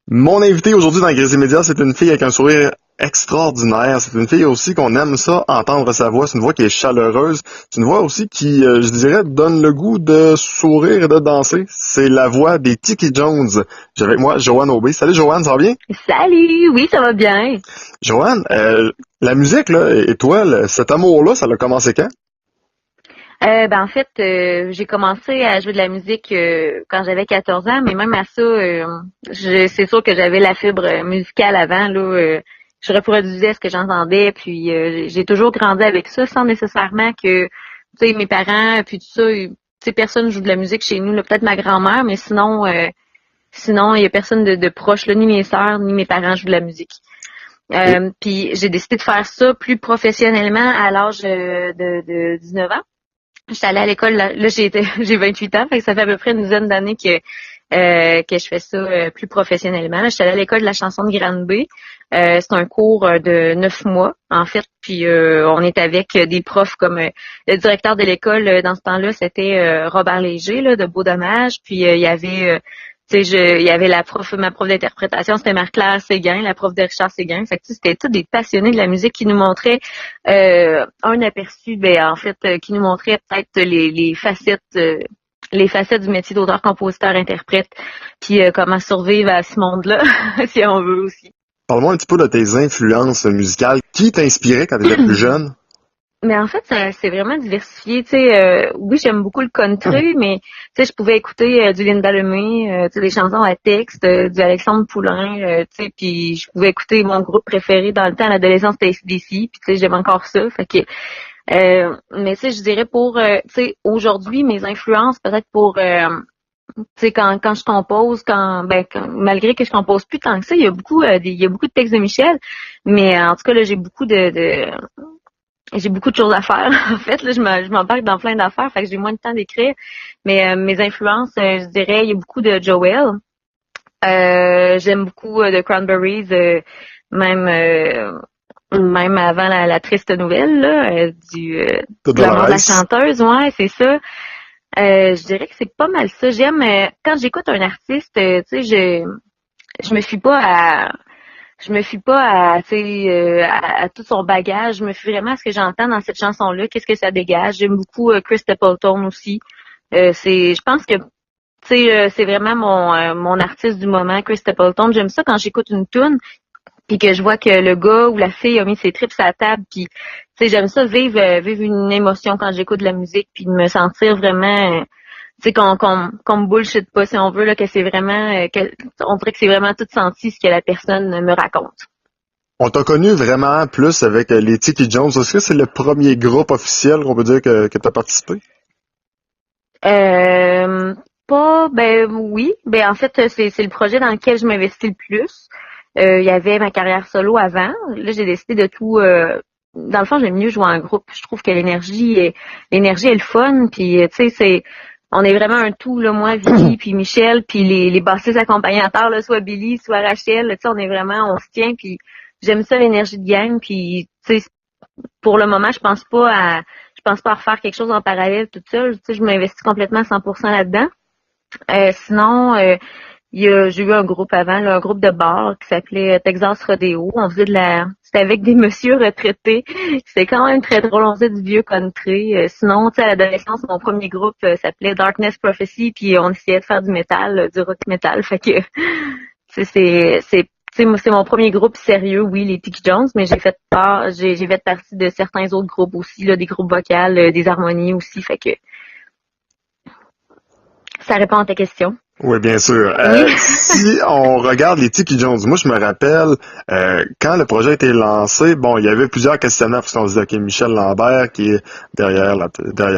Mon invité aujourd'hui dans Gris Média, c'est une fille avec un sourire extraordinaire. C'est une fille aussi qu'on aime ça, entendre sa voix. C'est une voix qui est chaleureuse. C'est une voix aussi qui, je dirais, donne le goût de sourire et de danser. C'est la voix des Tiki Jones. J'ai avec moi Joanne Aubé. Salut Joanne, ça va bien? Salut, oui, ça va bien. Joanne, la musique, là, et toi, cet amour-là, ça a commencé quand? En fait, j'ai commencé à jouer de la musique quand j'avais 14 ans, mais même à ça, c'est sûr que j'avais la fibre musicale avant. Là, je reproduisais ce que j'entendais, puis j'ai toujours grandi avec ça, sans nécessairement que, tu sais, mes parents, puis tout ça, tu sais, personne joue de la musique chez nous. Là, peut-être ma grand-mère, mais sinon, il y a personne de proche, là, ni mes sœurs, ni mes parents jouent de la musique. Et, Puis j'ai décidé de faire ça plus professionnellement à l'âge de 19 ans. J'étais allée à l'école, là j'ai 28 ans, fait que ça fait à peu près une dizaine d'années que je fais ça plus professionnellement. Là, j'étais allée à l'école de la chanson de Granby. C'est un cours de 9 mois, en fait, puis on est avec des profs comme le directeur de l'école dans ce temps-là, c'était Robert Léger, là, de Beau Dommage, puis il y avait il y avait ma prof d'interprétation, c'était Marie-Claire Séguin, la prof de Richard Séguin. Fait que c'était tous des passionnés de la musique qui nous montraient un aperçu, en fait, qui nous montrait peut-être les facettes du métier d'auteur, compositeur, interprète, puis comment survivre à ce monde-là, si on veut aussi. parle-moi un petit peu de tes influences musicales. Qui t'inspirait quand tu étais plus jeune? Mais en fait, c'est vraiment diversifié. Tu sais, oui, j'aime beaucoup le country, mais tu sais, je pouvais écouter du Linda Lemay, tu sais, des chansons à texte, du Alexandre Poulain, tu sais, puis je pouvais écouter mon groupe préféré dans le temps, à l'adolescence, c'était AC/DC, puis tu sais, j'aime encore ça. Fait que, mais tu sais, je dirais pour, tu sais, aujourd'hui, mes influences, peut-être pour, tu sais, quand je compose, malgré que je compose plus tant que ça, il y a beaucoup, il y a beaucoup de textes de Michel, mais en tout cas là, j'ai beaucoup de choses à faire. En fait, là, je m'embarque dans plein d'affaires, fait que j'ai moins de temps d'écrire. Mais mes influences, je dirais, il y a beaucoup de Joel. J'aime beaucoup de Cranberries, même même avant la triste nouvelle là, De de la mort de la Dolores? chanteuse. Ouais, c'est ça. Je dirais que c'est pas mal ça. J'aime quand j'écoute un artiste, tu sais, je me fie pas à je me fie pas à, tu sais, à tout son bagage. Je me fie vraiment à ce que j'entends dans cette chanson-là. Qu'est-ce que ça dégage? J'aime beaucoup Chris Stapleton aussi. Je pense que, tu sais, c'est vraiment mon artiste du moment, Chris Stapleton. J'aime ça quand j'écoute une tune puis que je vois que le gars ou la fille a mis ses tripes à la table. Puis, tu sais, j'aime ça vivre une émotion quand j'écoute de la musique puis de me sentir vraiment tu sais, qu'on me bullshit pas, si on veut, là, que c'est vraiment, on dirait que c'est vraiment tout senti ce que la personne me raconte. On t'a connu vraiment plus avec les Tiki Jones. Est-ce que c'est le premier groupe officiel qu'on peut dire que tu as participé? Euh, oui, en fait, c'est le projet dans lequel je m'investis le plus. Il y avait ma carrière solo avant. Là, j'ai décidé de tout, dans le fond, j'aime mieux jouer en groupe. Je trouve que l'énergie est le fun, puis, tu sais, on est vraiment un tout, là, moi, Vicky, puis Michel, puis les bassistes accompagnateurs, là, soit Billy, soit Rachel, tu sais, on se tient, puis j'aime ça, l'énergie de gang, puis, tu sais, pour le moment, je pense pas à refaire quelque chose en parallèle toute seule. Tu sais, je m'investis complètement à 100% là-dedans. Sinon, j'ai eu un groupe avant, là, un groupe de bar qui s'appelait Texas Rodeo. C'était avec des messieurs retraités. C'était quand même très drôle. On faisait du vieux country. Sinon, tu sais, à l'adolescence, mon premier groupe s'appelait Darkness Prophecy, puis on essayait de faire du métal, du rock metal. Fait que, tu sais, moi, c'est mon premier groupe sérieux, oui, les Tiki Jones, mais j'ai fait partie de certains autres groupes aussi, là, des groupes vocaux, des harmonies aussi. Fait que ça répond à ta question. Oui, bien sûr. Oui. Si on regarde les Tiki Jones, moi je me rappelle quand le projet a été lancé, bon, il y avait plusieurs questionnements parce qu'on se disait ok, Michel Lambert qui est derrière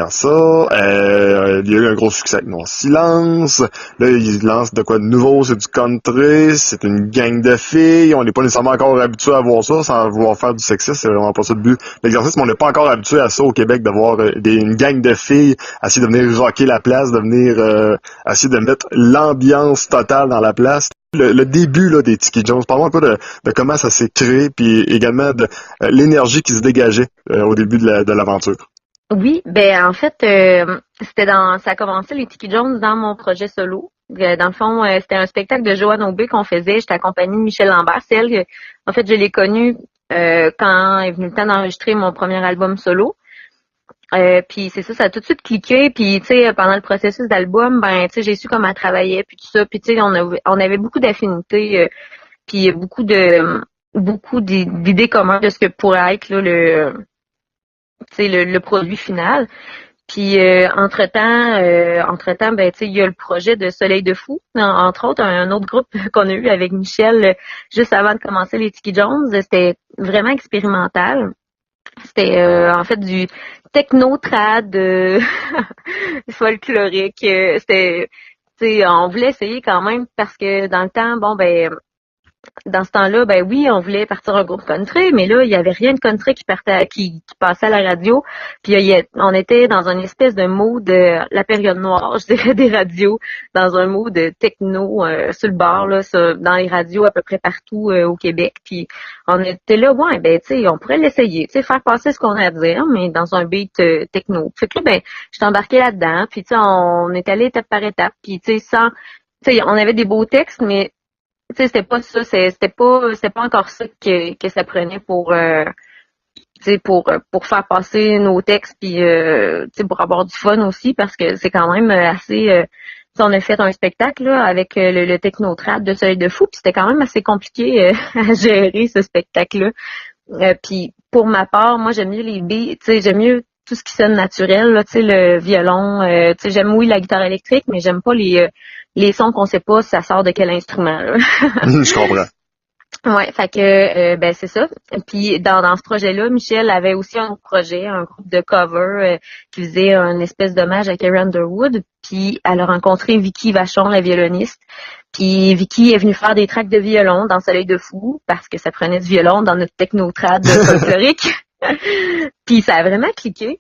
ça. Il y a eu un gros succès avec Noir Silence. Là, il lance de quoi de nouveau, c'est du country, c'est une gang de filles. On n'est pas nécessairement encore habitué à voir ça, sans vouloir faire du sexisme, c'est vraiment pas ça le but de l'exercice, mais on n'est pas encore habitué à ça au Québec, de voir une gang de filles essayer de venir rocker la place, de venir essayer de mettre l'ambiance totale dans la place. Le début là, des Tiki Jones, parle-moi un peu de comment ça s'est créé, puis également de l'énergie qui se dégageait au début de l'aventure. Oui, en fait, ça a commencé les Tiki Jones dans mon projet solo. Dans le fond, c'était un spectacle de Joanne Aubé qu'on faisait. J'étais accompagnée de Michel Lambert. C'est elle, en fait, je l'ai connue quand est venu le temps d'enregistrer mon premier album solo. Puis c'est ça, ça a tout de suite cliqué. Puis tu sais, pendant le processus d'album, ben tu sais, j'ai su comment elle travaillait, puis tout ça. Puis tu sais, on avait beaucoup d'affinités, puis beaucoup d'idées communes de ce que pourrait être là, tu sais, le produit final. Puis entre-temps, ben tu sais, il y a le projet de Soleil de Fou, entre autres, un autre groupe qu'on a eu avec Michel juste avant de commencer les Tiki Jones. C'était vraiment expérimental. C'était en fait du techno-trad folklorique. C'était, tu sais, on voulait essayer quand même parce que dans le temps, bon ben dans ce temps-là, ben oui, on voulait partir un groupe country, mais là, il y avait rien de country qui passait à la radio. Puis on était dans une espèce de mood la période noire, je dirais, des radios, dans un mood techno sur le bord, là, dans les radios à peu près partout au Québec. Puis on était là, ouais, ben tu sais, on pourrait l'essayer, tu sais, faire passer ce qu'on a à dire, mais dans un beat techno. Fait que là, ben, je suis embarquée là-dedans, puis tu sais, on est allé étape par étape, puis tu sais, tu sais, on avait des beaux textes, mais tu sais, c'était pas ça, c'était pas encore ça que ça prenait pour tu sais, pour faire passer nos textes puis tu sais, pour avoir du fun aussi parce que c'est quand même assez tu sais, on a fait un spectacle là avec le technotrad de Soleil de Fou, puis c'était quand même assez compliqué à gérer ce spectacle-là. Puis pour ma part, moi j'aime mieux les beats, tu sais, j'aime mieux tout ce qui sonne naturel, là, tu sais, le violon, tu sais, j'aime oui la guitare électrique, mais j'aime pas les sons qu'on sait pas si ça sort de quel instrument, là. Je comprends. Ouais, fait que ben c'est ça. Puis dans ce projet-là, Michel avait aussi un autre projet, un groupe de cover qui faisait un espèce d'hommage à Carrie Underwood. Puis elle a rencontré Vicky Vachon, la violoniste. Puis Vicky est venue faire des tracks de violon dans Soleil de Fou parce que ça prenait du violon dans notre technotrad folklorique. Puis ça a vraiment cliqué.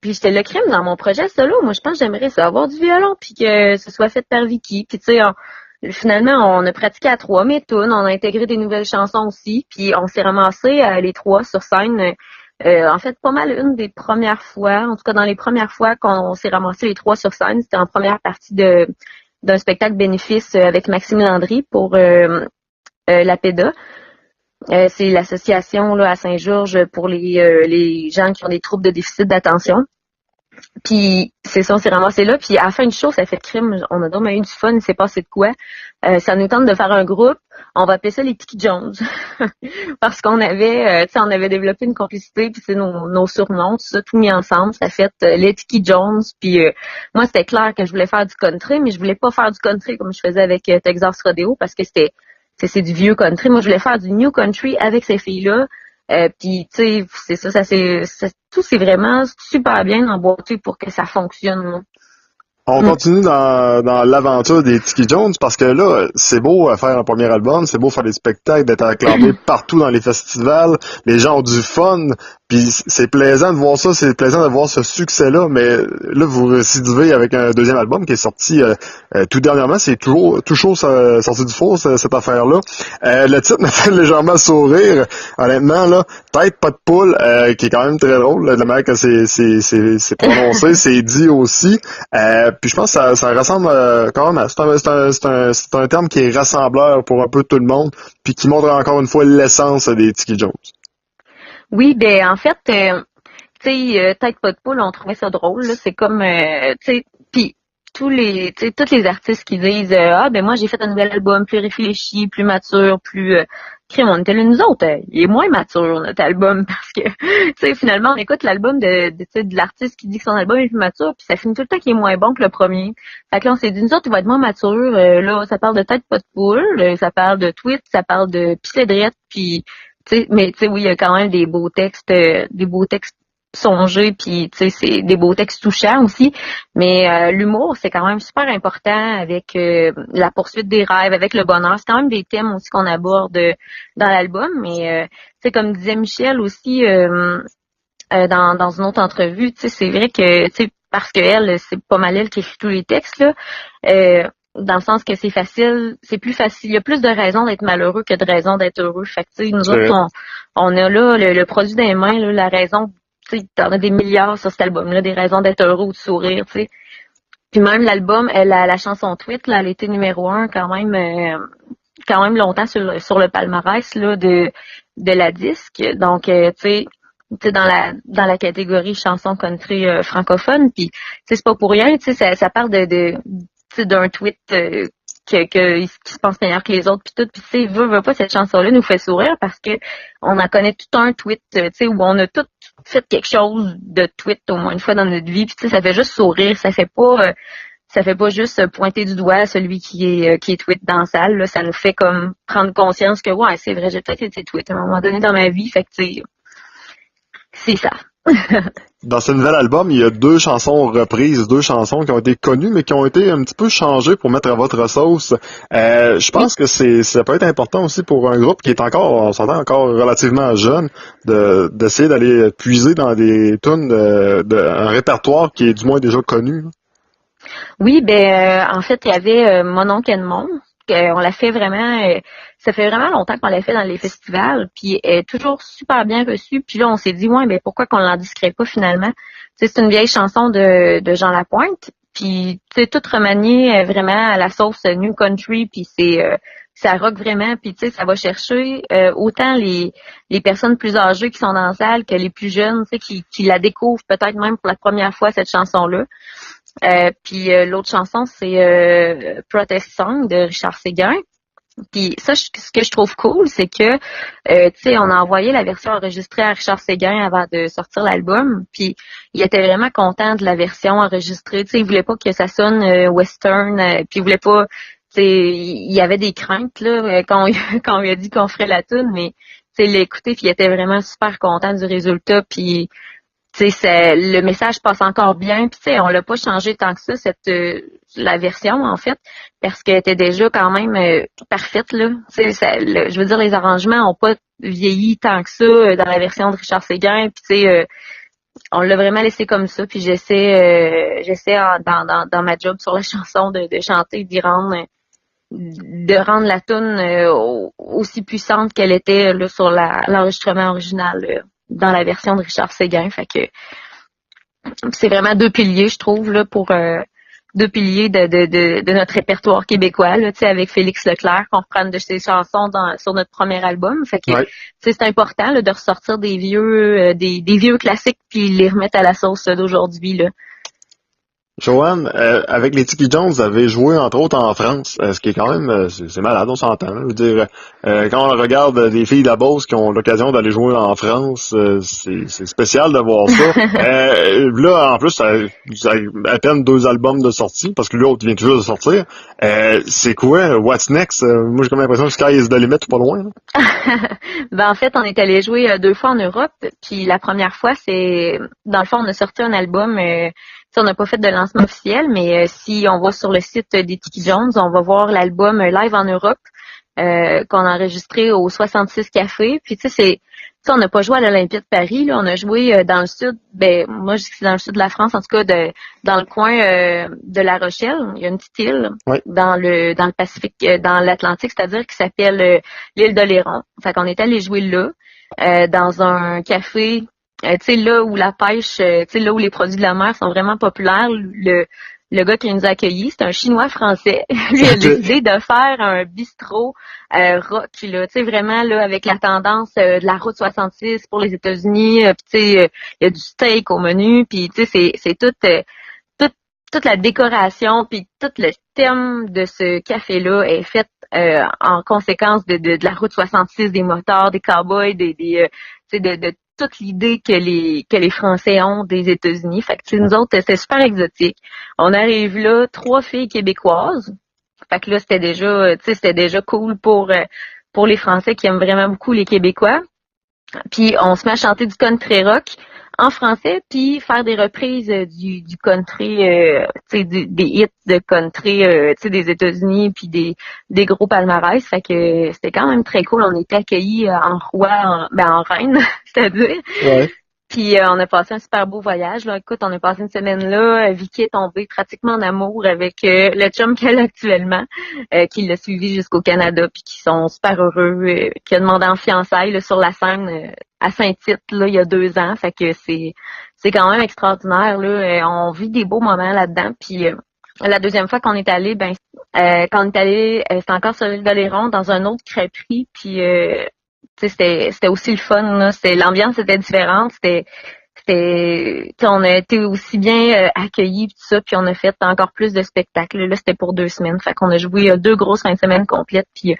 Puis j'étais le crime dans mon projet solo. Moi, je pense que j'aimerais ça avoir du violon puis que ce soit fait par Vicky. Puis tu sais, finalement, on a pratiqué à trois mes tunes, on a intégré des nouvelles chansons aussi, puis on s'est ramassés les trois sur scène. En fait, pas mal une des premières fois, en tout cas dans les premières fois qu'on s'est ramassés les trois sur scène, c'était en première partie d'un spectacle bénéfice avec Maxime Landry pour la PEDA. C'est l'association là à Saint-Georges pour les gens qui ont des troubles de déficit d'attention. Puis c'est ça, on s'est ramassé là. Puis à la fin du show, ça fait crime. On a donc eu du fun, il s'est passé de quoi. Ça nous tente de faire un groupe. On va appeler ça les Tiki Jones. Parce qu'on avait, tu sais, on avait développé une complicité, puis c'est nos surnoms, tout ça, tout mis ensemble. Ça fait les Tiki Jones. Puis moi, c'était clair que je voulais faire du country, mais je voulais pas faire du country comme je faisais avec Texas Rodeo parce que c'est du vieux country. Moi, je voulais faire du new country avec ces filles-là. Puis tu sais, c'est ça, tout c'est vraiment super bien emboîté pour que ça fonctionne. Là. On continue dans l'aventure des Tiki Jones parce que là, c'est beau faire un premier album, c'est beau faire des spectacles, d'être acclamé partout dans les festivals, les gens ont du fun, puis c'est plaisant de voir ça, c'est plaisant de voir ce succès-là, mais là, vous récidivez avec un deuxième album qui est sorti tout dernièrement, c'est tout chaud sorti du four, cette affaire-là. Le titre me fait légèrement sourire, honnêtement, là, Tête pas de poule, qui est quand même très drôle, de la manière que c'est prononcé, c'est dit aussi. Puis je pense que ça ressemble quand même. C'est un terme qui est rassembleur pour un peu tout le monde, puis qui montre encore une fois l'essence des Tiki Jones. Oui, ben en fait, tu sais, Tête pas de poule, on trouvait ça drôle. Là. C'est comme, tu sais, puis tous les artistes qui disent ah ben moi j'ai fait un nouvel album plus réfléchi, plus mature, plus crime, on était là nous autres, il est moins mature notre album parce que tu sais finalement on écoute l'album de l'artiste qui dit que son album est plus mature puis ça finit tout le temps qu'il est moins bon que le premier. Fait que là on s'est dit nous autres il va être moins mature, là ça parle de Tête pas de poule, ça parle de tweet, ça parle de pissedrette puis tu sais mais tu sais oui il y a quand même des beaux textes songés puis tu sais c'est des beaux textes touchants aussi mais l'humour c'est quand même super important avec la poursuite des rêves avec le bonheur, c'est quand même des thèmes aussi qu'on aborde dans l'album mais tu sais comme disait Michel aussi dans une autre entrevue, tu sais c'est vrai que tu sais parce que elle c'est pas mal elle qui écrit tous les textes là dans le sens que c'est facile, c'est plus facile. Il y a plus de raisons d'être malheureux que de raisons d'être heureux. Fait que, tu sais, nous autres, on a là le produit des mains, là, la raison, tu sais, t'en as des milliards sur cet album-là, des raisons d'être heureux ou de sourire, tu sais. Puis même l'album, la chanson Tweet, là, elle était numéro 1 quand même longtemps sur le palmarès là de la disque. Donc tu sais dans la catégorie chanson country francophone. Puis c'est pas pour rien, tu sais ça parle tu sais, d'un tweet qui se pense meilleur que les autres puis tout. Puis tu sais veut pas cette chanson-là nous fait sourire parce que on en connaît tout un tweet, tu sais où on a tout fait quelque chose de tweet au moins une fois dans notre vie. Puis tu sais ça fait juste sourire, ça fait pas juste pointer du doigt celui qui est tweet dans la salle. Là. Ça nous fait comme prendre conscience que ouais, c'est vrai, j'ai peut-être été tweet à un moment donné dans ma vie. Fait que c'est ça. Dans ce nouvel album, il y a 2 chansons reprises, 2 chansons qui ont été connues, mais qui ont été un petit peu changées pour mettre à votre sauce. Je Oui. pense que ça peut être important aussi pour un groupe qui est encore, on s'entend encore relativement jeune, d'essayer d'aller puiser dans des tunes un répertoire qui est du moins déjà connu. Oui, en fait, il y avait Mon oncle Edmond. On l'a fait vraiment, ça fait vraiment longtemps qu'on l'a fait dans les festivals, puis elle est toujours super bien reçue. Puis là, on s'est dit, ouais, mais pourquoi qu'on l'en discret pas finalement? Tu sais, c'est une vieille chanson de Jean Lapointe, puis tu sais, toute remaniée vraiment à la sauce New Country, puis ça rock vraiment, puis tu sais, ça va chercher autant les personnes plus âgées qui sont dans la salle que les plus jeunes, tu sais, qui la découvrent peut-être même pour la première fois cette chanson-là. Puis l'autre chanson, c'est Protest Song de Richard Séguin. Puis ça, ce que je trouve cool, c'est que, tu sais, on a envoyé la version enregistrée à Richard Séguin avant de sortir l'album. Puis il était vraiment content de la version enregistrée. Tu sais, il voulait pas que ça sonne western. Puis il voulait pas, tu sais, il y avait des craintes là quand on lui a dit qu'on ferait la tune, mais tu sais, il l'a écouté puis il était vraiment super content du résultat. Puis tu sais, le message passe encore bien. Puis tu sais, on l'a pas changé tant que ça, la version en fait, parce qu'elle était déjà quand même parfaite là. Tu sais, je veux dire, les arrangements ont pas vieilli tant que ça dans la version de Richard Séguin. Puis tu sais, on l'a vraiment laissé comme ça. Puis j'essaie dans ma job sur la chanson de chanter, de rendre la tune aussi puissante qu'elle était là, sur l'enregistrement original. Dans la version de Richard Séguin. Fait que c'est vraiment 2 piliers, je trouve, là, pour 2 piliers de notre répertoire québécois, là, tu sais, avec Félix Leclerc, qu'on reprenne de ses chansons sur notre premier album. Fait que Ouais. c'est important là, de ressortir des vieux classiques puis les remettre à la sauce d'aujourd'hui. Là. Joanne, avec les Tiki Jones, vous avez joué entre autres en France, ce qui est quand même, c'est malade, on s'entend. Hein. Je veux dire, quand on regarde des filles de la Beauce qui ont l'occasion d'aller jouer en France, c'est spécial de voir ça. Là, en plus, ça a à peine 2 albums de sortie, parce que l'autre vient toujours de sortir. C'est quoi, What's Next? Moi, j'ai comme l'impression que Sky is the limit, pas loin. Là. En fait, on est allé jouer 2 fois en Europe, puis la première fois, c'est dans le fond, on a sorti un album. On n'a pas fait de lancement officiel, mais si on va sur le site des Tiki Jones, on va voir l'album live en Europe qu'on a enregistré au 66 Café. Puis tu sais, on n'a pas joué à l'Olympia de Paris, là, on a joué dans le sud. Ben moi, je dis que c'est dans le sud de la France, en tout cas dans le coin de La Rochelle. Il y a une petite île Ouais. dans le Pacifique, dans l'Atlantique, c'est-à-dire qui s'appelle l'île d'Oléron. Fait qu'on est allé jouer là dans un café. Tu sais, là où la pêche, tu sais, là où les produits de la mer sont vraiment populaires, le gars qui nous a accueillis, c'est un Chinois français. Lui a décidé de faire un bistrot rock, là, tu sais, vraiment là avec la tendance de la route 66 pour les États-Unis. Tu sais, il y a du steak au menu, puis tu sais, c'est toute la décoration, puis tout le thème de ce café-là est fait en conséquence de la route 66, des motards, des cowboys, tu sais, de toute l'idée que les Français ont des États-Unis. Fait que nous autres, c'était super exotique. On arrive là, 3 filles québécoises. Fait que là, c'était déjà cool pour les Français qui aiment vraiment beaucoup les Québécois. Puis on se met à chanter du country rock en français, puis faire des reprises du country, tu sais, des hits de country, tu sais, des États-Unis, puis des gros palmarès. Fait que c'était quand même très cool. On était accueillis en roi, en reine, c'est-à-dire. Ouais. Puis on a passé un super beau voyage. Là. Écoute, on a passé une semaine là. Vicky est tombée pratiquement en amour avec le chum qu'elle a actuellement, qui l'a suivi jusqu'au Canada, puis qui sont super heureux, qui a demandé en fiançailles là, sur la scène à Saint-Tite là, il y a 2 ans. Fait que c'est quand même extraordinaire. Là. On vit des beaux moments là-dedans. Puis La deuxième fois qu'on est allé, quand on est allé, c'était encore sur l'île d'Oléron, dans un autre crêperie, puis c'était aussi le fun, là. L'ambiance était différente, on a été aussi bien accueillis tout ça, puis on a fait encore plus de spectacles. Là, c'était pour 2 semaines. Fait qu'on a joué 2 grosses fins de semaine complètes, puis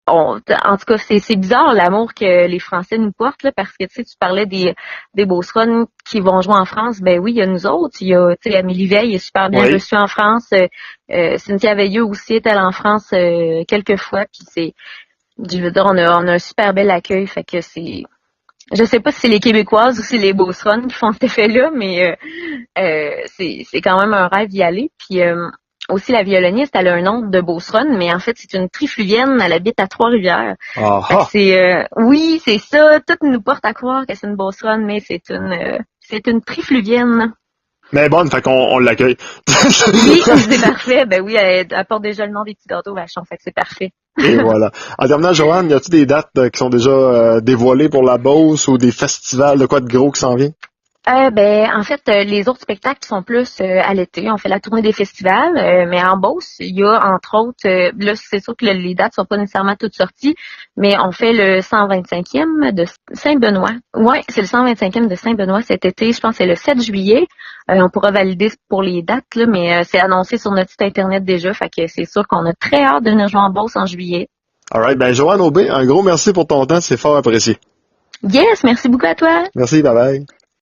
en tout cas, c'est bizarre l'amour que les Français nous portent, là, parce que tu parlais des Beaucerons qui vont jouer en France. Ben oui, il y a nous autres. Il y a, Amélie Veil est super bien reçue en France. Cynthia Veilleux aussi est allée en France quelques fois. Puis je veux dire, on a un super bel accueil. Fait que je sais pas si c'est les Québécoises ou si c'est les Beaucerons qui font cet effet-là, mais c'est quand même un rêve d'y aller. Puis aussi, la violoniste, elle a un nom de Beauceronne, mais en fait, c'est une trifluvienne. Elle habite à Trois-Rivières. Oui, c'est ça. Tout nous porte à croire que c'est une Beauceronne, mais c'est une trifluvienne. Mais bonne, fait qu'on l'accueille. Oui, c'est parfait. Ben oui, elle apporte déjà le nom des petits gâteaux vachons, fait que c'est parfait. Et voilà. En terminant, Joanne, y a-t-il des dates qui sont déjà dévoilées pour la Beauce ou des festivals de quoi de gros qui s'en vient? En fait, les autres spectacles sont plus à l'été. On fait la tournée des festivals, mais en Beauce, il y a entre autres, là c'est sûr que les dates sont pas nécessairement toutes sorties, mais on fait le 125e de Saint-Benoît. Ouais, c'est le 125e de Saint-Benoît cet été. Je pense que c'est le 7 juillet. On pourra valider pour les dates, là, mais c'est annoncé sur notre site internet déjà. Fait que c'est sûr qu'on a très hâte de venir jouer en Beauce en juillet. Alright, Joanne Aubé, un gros merci pour ton temps, c'est fort apprécié. Yes, merci beaucoup à toi. Merci, bye bye.